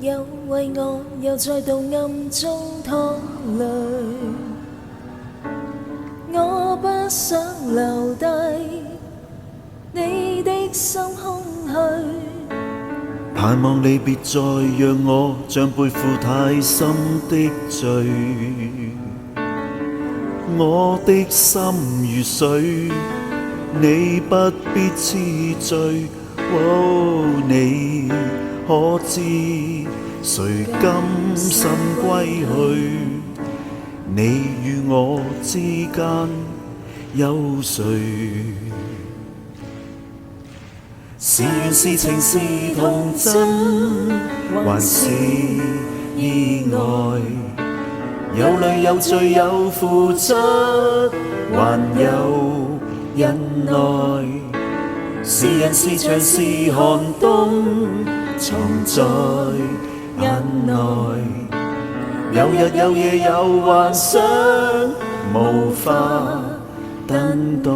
有为我又再度暗中拖累，我不想留低你的心空虚。盼望你别再让我像背负太深的罪，我的心如水，你不必痴醉。你可知谁甘心归去？你与我之间有谁？是缘是情是童真，还是意外？有泪有罪有付出，还有忍耐。是人是牆是寒冬，藏在眼內。有日有夜有幻想，無法等待。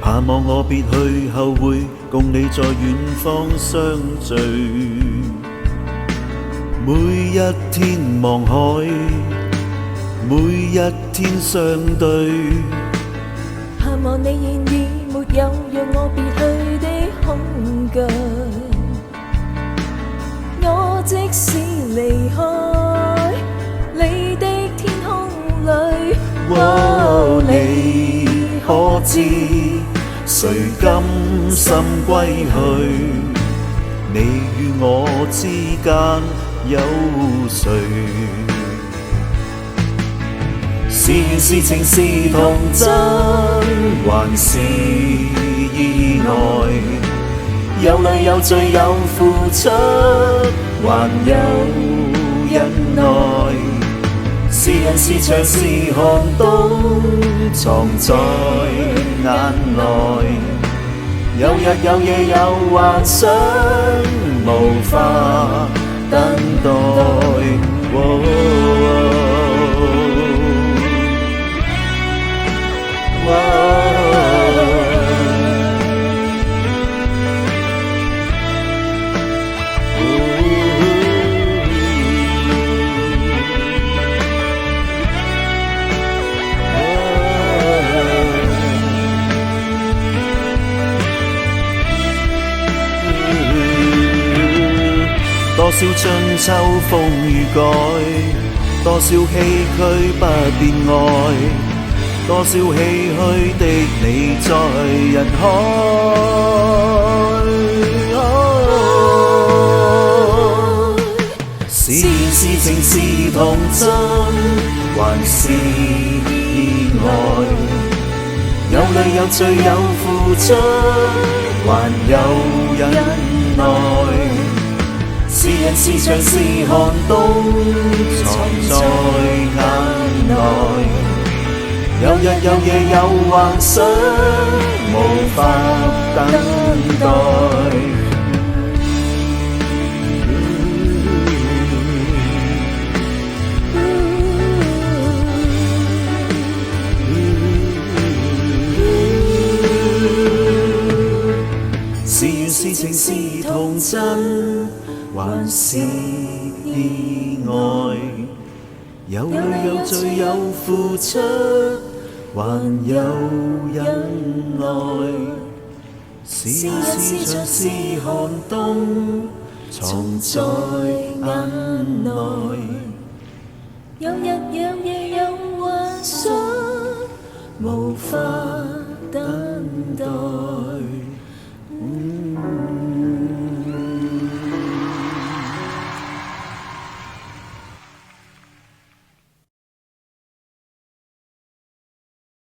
盼望我別去後會共你在遠方相聚，每一天望海，每一天相對。盼望你願意，沒有讓我別去的恐懼。我即使離開你的天空裏，你可知誰甘心歸去？你與我之間有誰？是緣是情是童真，還是意外？有淚有罪有付出，還有忍耐。是人是牆是寒冬，藏在眼內。有日有夜有幻想，無法等待。多少春秋風雨改，多少崎嶇不變愛，多少唏噓的你在人海。是緣是情是童真，還是意外？有淚有罪有付出，還有忍耐。是人是牆是寒冬，藏在眼內。有日有夜有幻想，無法等待。是緣是情是童真，還是意外？有淚有罪有付出，還有忍耐。是人是牆是寒冬，藏在眼內。有日有夜有幻想，無法等待。